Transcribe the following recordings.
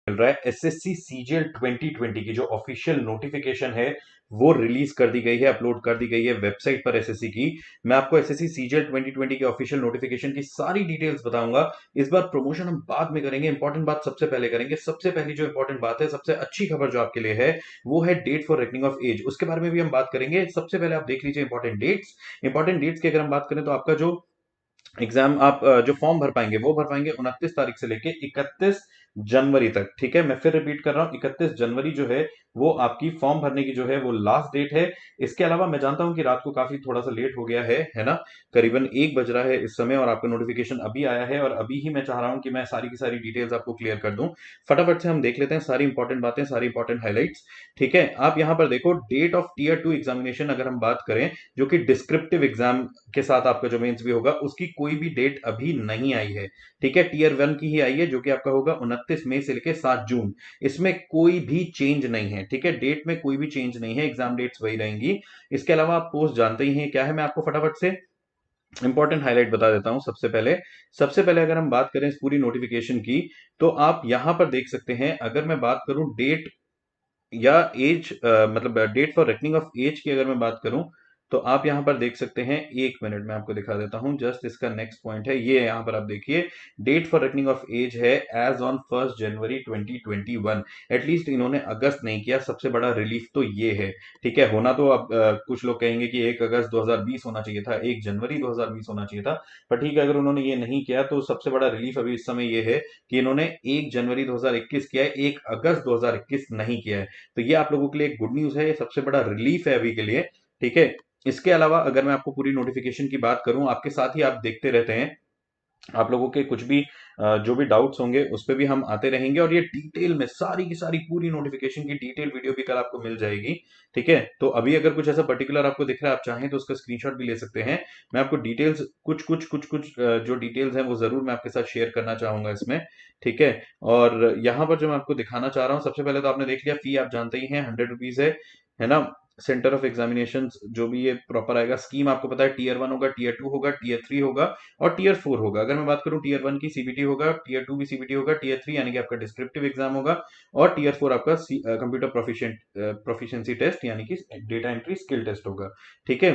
मिल रहा है। SSC CGL 2020 की जो ऑफिशियल नोटिफिकेशन है वो रिलीज कर दी गई है, अपलोड कर दी गई है वेबसाइट पर एसएससी की। मैं आपको एसएससी सीजीएल 2020 के ऑफिशियल नोटिफिकेशन की सारी डिटेल्स बताऊंगा। इस बार प्रमोशन हम बाद में करेंगे, इंपॉर्टेंट बात सबसे पहले करेंगे। सबसे पहली जो इंपॉर्टेंट बात है, सबसे अच्छी खबर जो आपके लिए है, वो है date for reckoning of age. उसके बारे में भी हम बात करेंगे। सबसे पहले आप देख लीजिए इंपॉर्टेंट डेट्स की अगर हम बात करें तो आपका जो एग्जाम आप जो फॉर्म भर पाएंगे वो भर पाएंगे 29 तारीख से लेके 31 जनवरी तक। ठीक है, मैं फिर रिपीट कर रहा हूं, 31 जनवरी जो है वो आपकी फॉर्म भरने की जो है वो लास्ट डेट है। इसके अलावा मैं जानता हूं कि रात को काफी थोड़ा सा लेट हो गया है ना, करीबन 1 बज रहा है इस समय और आपका नोटिफिकेशन अभी आया है और अभी ही मैं चाह रहा हूं कि मैं सारी की सारी डिटेल्स आपको क्लियर कर दूं। फटाफट से हम देख लेते हैं सारी इंपॉर्टेंट बातें, सारी इंपॉर्टेंट हाईलाइट्स। ठीक है, आप यहां पर देखो डेट ऑफ टीयर 2 एग्जामिनेशन अगर हम बात करें, जो कि डिस्क्रिप्टिव एग्जाम के साथ आपका जो मेंस भी होगा, उसकी कोई भी डेट अभी नहीं आई है। ठीक है, टीयर 1 की ही आई है जो कि आपका होगा 29 मई से लेकर 7 जून। इसमें कोई भी चेंज नहीं है। ठीक है, डेट में कोई भी चेंज नहीं है, एग्जाम डेट्स वही रहेंगी। इसके अलावा आप पोस्ट जानते ही हैं क्या है, मैं आपको फटाफट से इंपॉर्टेंट हाईलाइट बता देता हूं। सबसे पहले अगर हम बात करें इस पूरी नोटिफिकेशन की, तो आप यहां पर देख सकते हैं, अगर मैं बात करूं डेट या एज, मतलब date for reckoning of age की अगर मैं बात करूं, तो आप यहां पर देख सकते हैं, 1 मिनट में आपको दिखा देता हूं। जस्ट इसका नेक्स्ट पॉइंट है ये, यहां पर आप देखिए date for reckoning of age है एज ऑन 1 जनवरी 2021। एटलीस्ट इन्होंने अगस्त नहीं किया, सबसे बड़ा रिलीफ तो ये है। ठीक है, होना तो अब कुछ लोग कहेंगे कि 1 अगस्त 2020 होना चाहिए था, 1 जनवरी 2020 होना चाहिए था, पर ठीक है, अगर उन्होंने ये नहीं किया तो सबसे बड़ा रिलीफ अभी इस समय ये है कि इन्होंने 1 जनवरी 2021 किया है, 1 अगस्त 2021 नहीं किया है। तो ये आप लोगों के लिए एक गुड न्यूज है, ये सबसे बड़ा रिलीफ है अभी के लिए। ठीक है, इसके अलावा अगर मैं आपको पूरी नोटिफिकेशन की बात करूं, आपके साथ ही आप देखते रहते हैं, आप लोगों के कुछ भी जो भी डाउट्स होंगे उस पे भी हम आते रहेंगे और ये डिटेल में सारी की सारी पूरी नोटिफिकेशन की डिटेल वीडियो भी कल आपको मिल जाएगी। ठीक है, तो अभी अगर कुछ ऐसा पर्टिकुलर आपको दिख रहा है, आप चाहें तो उसका स्क्रीनशॉट भी ले सकते हैं। मैं आपको डिटेल्स कुछ जो डिटेल्स हैं वो जरूर मैं आपके साथ शेयर करना चाहूंगा इसमें। ठीक है, और यहाँ पर जो मैं आपको दिखाना चाह रहा हूँ, सबसे पहले तो आपने देख लिया, फी आप जानते ही हैं 100 रुपीज है ना। सेंटर ऑफ एग्जामिनेशन जो भी ये प्रॉपर आएगा, स्कीम आपको पता है, टीयर 1 होगा, टीयर 2 होगा, टीयर 3 होगा और टीयर 4 होगा। अगर मैं बात करूं, टीयर 1 की सीबीटी होगा, टीयर 2 की सीबीटी होगा, टीयर 3 यानी कि आपका डिस्क्रिप्टिव एग्जाम होगा और टीयर 4 आपका कंप्यूटर प्रोफिशिएंसी टेस्ट यानी कि डेटा एंट्री स्किल टेस्ट होगा। ठीक है,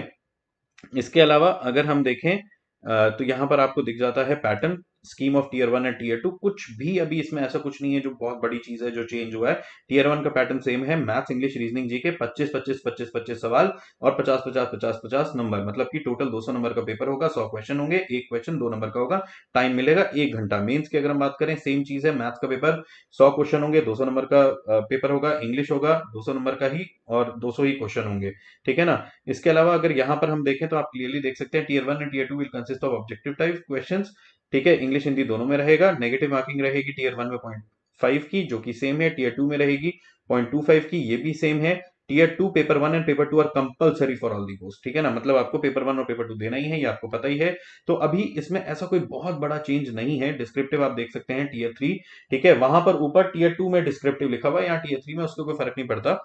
इसके अलावा अगर हम देखें, तो यहां पर आपको दिख जाता है pattern, scheme of tier 1 and tier 2। कुछ भी अभी इसमें ऐसा कुछ नहीं है जो बहुत बड़ी चीज है जो चेंज हुआ है। टीयर 1 का पैटर्न सेम है, मैथ्स इंग्लिश रीजनिंग जीके 25 सवाल और 50 नंबर, मतलब कि टोटल 200 नंबर का पेपर होगा। 100 क्वेश्चन होंगे, एक क्वेश्चन 2 नंबर का होगा, टाइम मिलेगा 1 घंटा। मेंस की अगर हम बात करें, सेम चीज है, मैथ्स का पेपर 100 क्वेश्चन होंगे, 200 नंबर का पेपर होगा, इंग्लिश होगा 200 नंबर का ही और 200 ही क्वेश्चन होंगे। ठीक है ना। इसके अलावा अगर यहां पर हम देखें तो आप क्लियरली देख सकते हैं, tier 1 and tier 2 will consist of objective type questions. ठीक है, इंग्लिश हिंदी दोनों में रहेगा। नेगेटिव मार्किंग रहेगी टीयर 1 में 0.5 की, जो कि सेम है। टीयर 2 में रहेगी 0.25 की, ये भी सेम है। Tier 2 paper 1 and paper 2 are compulsory for all the post. ठीक है ना, मतलब आपको पेपर 1 और पेपर 2 देना ही है, ये आपको पता ही है। तो अभी इसमें ऐसा कोई बहुत बड़ा चेंज नहीं है। डिस्क्रिप्टिव आप देख सकते हैं टीयर 3, ठीक है, वहां पर ऊपर टीयर 2 में डिस्क्रिप्टिव लिखा हुआ है, यहाँ टीयर 3 में, उसको कोई फर्क नहीं पड़ता।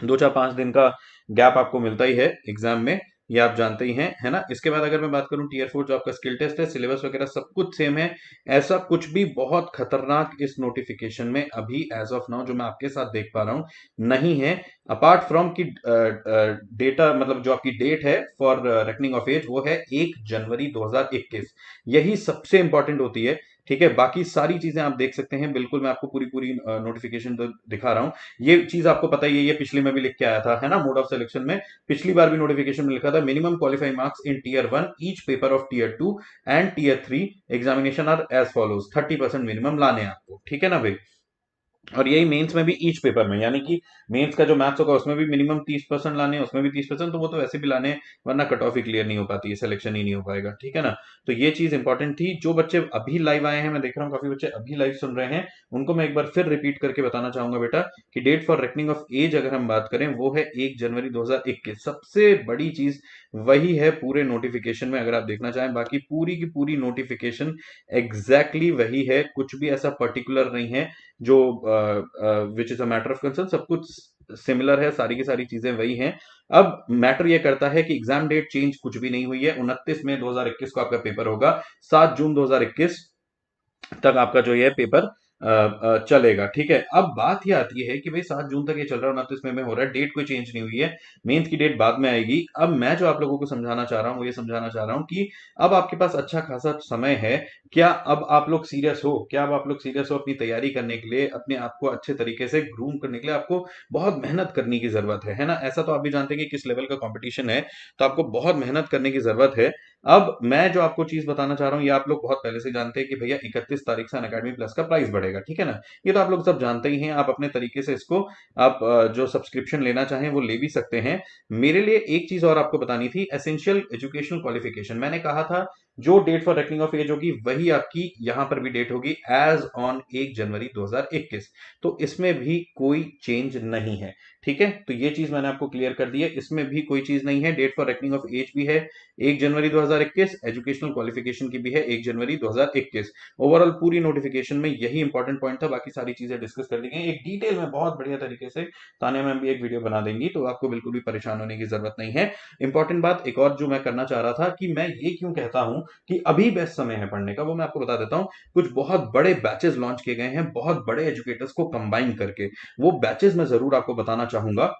2 4 5 दिन का गैप आपको मिलता ही है एग्जाम में, ये आप जानते ही हैं, है ना। इसके बाद अगर मैं बात करूं टीयर 4 जो आपका स्किल टेस्ट है, सिलेबस वगैरह सब कुछ सेम है। ऐसा कुछ भी बहुत खतरनाक इस नोटिफिकेशन में अभी एज ऑफ नाउ जो मैं आपके साथ देख पा रहा हूं नहीं है, अपार्ट फ्रॉम की डेटा, मतलब जो आपकी डेट है फॉर रेकनिंग ऑफ एज वो है 1 जनवरी 2021, यही सबसे इंपॉर्टेंट होती है। ठीक है, बाकी सारी चीजें आप देख सकते हैं, बिल्कुल मैं आपको पूरी पूरी नोटिफिकेशन तो दिखा रहा हूं। ये चीज आपको पता ही है, ये पिछले में भी लिख के आया था, है ना, मोड ऑफ सिलेक्शन में। पिछली बार भी नोटिफिकेशन में लिखा था, minimum qualifying marks in tier 1 each paper of tier 2 and tier 3 examination are as follows, 30% minimum लाने हैं आपको। ठीक है ना भाई, और यही मेंस में भी ईच पेपर में, यानी कि मेंस का जो मैथ्स होगा उसमें भी मिनिमम 30% लाने हैं, उसमें भी 30%, तो वो तो वैसे भी लाने हैं, वरना कट ऑफ ही क्लियर नहीं हो पाती है, सिलेक्शन ही नहीं हो पाएगा। ठीक है ना, तो ये चीज इंपॉर्टेंट थी। जो बच्चे अभी लाइव आए हैं, मैं देख रहा हूँ काफी बच्चे अभी लाइव सुन रहे हैं, उनको मैं एक बार फिर रिपीट करके बताना चाहूंगा बेटा कि date for reckoning of age अगर हम बात करें वो है 1 जनवरी 2021। सबसे बड़ी चीज वही है पूरे नोटिफिकेशन में, अगर आप देखना चाहें, बाकी पूरी की पूरी नोटिफिकेशन एग्जैक्टली वही है, कुछ भी ऐसा पर्टिकुलर नहीं है जो which is a matter of concern, सब कुछ सिमिलर है, सारी की सारी चीजें वही हैं। अब मैटर यह करता है कि एग्जाम डेट चेंज कुछ भी नहीं हुई है, 29 मई 2021 को आपका पेपर होगा, 7 जून 2021 तक आपका जो है पेपर चलेगा। ठीक है, अब बात ये आती है कि भाई 7 जून तक ये चल रहा है, 29 मई में हो रहा है, डेट कोई चेंज नहीं हुई है, मेंस की डेट बाद में आएगी। अब मैं जो आप लोगों को समझाना चाह रहा हूँ वो ये समझाना चाह रहा हूँ कि अब आपके पास अच्छा खासा समय है। क्या अब आप लोग सीरियस हो? क्या अब आप लोग सीरियस हो अपनी तैयारी करने के लिए, अपने आप को अच्छे तरीके से ग्रूम करने के लिए? आपको बहुत मेहनत करने की जरूरत है ना? ऐसा तो आप भी जानते हैं कि किस लेवल का कंपटीशन है, तो आपको बहुत मेहनत करने की जरूरत है। अब मैं जो आपको चीज बताना चाह रहा हूँ, ये आप लोग बहुत पहले से जानते हैं कि भैया 31 तारीख से अनअकैडमी प्लस का प्राइस बढ़ेगा, ठीक है ना? ये तो आप लोग सब जानते ही हैं। आप अपने तरीके से इसको आप जो सब्सक्रिप्शन लेना चाहें वो ले भी सकते हैं। मेरे लिए एक चीज और आपको बतानी थी, एसेंशियल एजुकेशनल क्वालिफिकेशन। मैंने कहा था जो date for reckoning of age होगी वही आपकी यहां पर भी डेट होगी, एज ऑन 1 जनवरी 2021। तो इसमें भी कोई चेंज नहीं है, ठीक है? तो ये चीज मैंने आपको क्लियर कर दी है, इसमें भी कोई चीज नहीं है। Date for reckoning of age भी है 1 जनवरी 2021, एजुकेशनल क्वालिफिकेशन की भी है 1 जनवरी 2021। ओवरऑल पूरी नोटिफिकेशन में यही इंपॉर्टेंट पॉइंट था, बाकी सारी चीजें डिस्कस कर ली गई एक डिटेल में, बहुत बढ़िया तरीके से। तानिया मैम भी एक वीडियो बना देंगी, तो आपको बिल्कुल भी परेशान होने की जरूरत नहीं है। इंपॉर्टेंट बात एक और जो मैं करना चाह रहा था कि मैं ये क्यों कहता हूं कि अभी बेस्ट समय है पढ़ने का, वो मैं आपको बता देता हूं। कुछ बहुत बड़े बैचेस लॉन्च किए गए हैं, बहुत बड़े एजुकेटर्स को कंबाइन करके। वो बैचेस मैं जरूर आपको बताना चाहूंगा,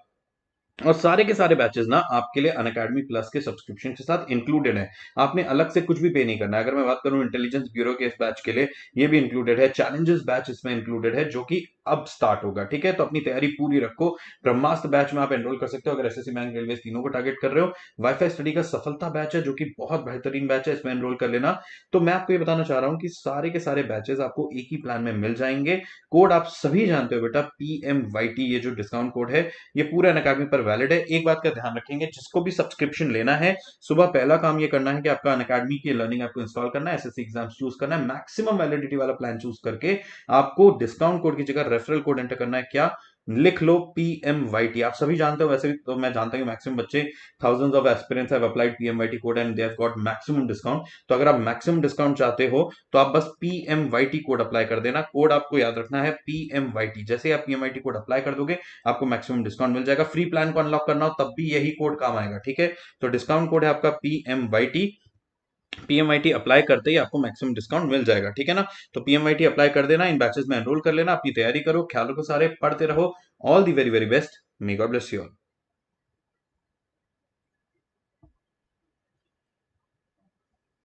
और सारे के सारे बैचेस ना आपके लिए अनअकैडमी प्लस के सब्सक्रिप्शन के साथ इंक्लूडेड है। आपने अलग से कुछ भी पे नहीं करना है। अगर मैं बात करूं इंटेलिजेंस ब्यूरो के इस बैच के लिए, ये भी इंक्लूडेड है। चैलेंजेस बैच इसमें इंक्लूडेड है, जो कि अब स्टार्ट होगा, ठीक है? तो अपनी तैयारी पूरी रखो। ब्रह्मास्त्र बैच में आप एनरोल कर सकते हो अगर एसएससी बैंक रेलवे तीनों को टारगेट कर रहे हो। वाईफाई स्टडी का सफलता बैच है, जो कि बहुत बेहतरीन बैच है, इसमें एनरोल कर लेना। तो मैं आपको ये बताना चाह रहा हूं कि सारे के सारे बैचेस आपको एक ही प्लान में मिल जाएंगे। कोड आप सभी जानते हो बेटा, PMYT, ये जो डिस्काउंट कोड है ये पूरे अनअकैडमी पर वैलिड है। एक बात का ध्यान रखेंगे, जिसको भी सब्सक्रिप्शन लेना है, सुबह पहला काम ये करना है कि आपका अनअकैडमी की लर्निंग आपको इंस्टॉल करना है, एसएससी एग्जाम्स चूज करना है, मैक्सिमम वैलिडिटी वाला प्लान चूज करके आपको डिस्काउंट कोड की जगह रेफरल कोड एंटर करना है। क्या? लिख लो, PMYT। आप सभी जानते हो, वैसे भी तो मैं जानता हूं मैक्सिमम बच्चे, thousands of aspirants have applied PMYT code and they have got maximum discount. तो अगर आप मैक्सिमम डिस्काउंट चाहते हो तो आप बस PMYT कोड अप्लाई कर देना। कोड आपको याद रखना है PMYT। जैसे ही आप PMYT कोड अप्लाई कर दोगे आपको मैक्सिमम डिस्काउंट मिल जाएगा। फ्री प्लान को अनलॉक करना हो तब भी यही कोड काम आएगा, ठीक है? तो डिस्काउंट कोड है आपका PMYT। PMYT अप्लाई करते ही आपको मैक्सिमम डिस्काउंट मिल जाएगा, ठीक है ना? तो PMYT अप्लाई कर देना, इन बैचेस में एनरोल कर लेना, अपनी तैयारी करो, ख्याल रखो, सारे पढ़ते रहो। All the very very best. May God bless you all.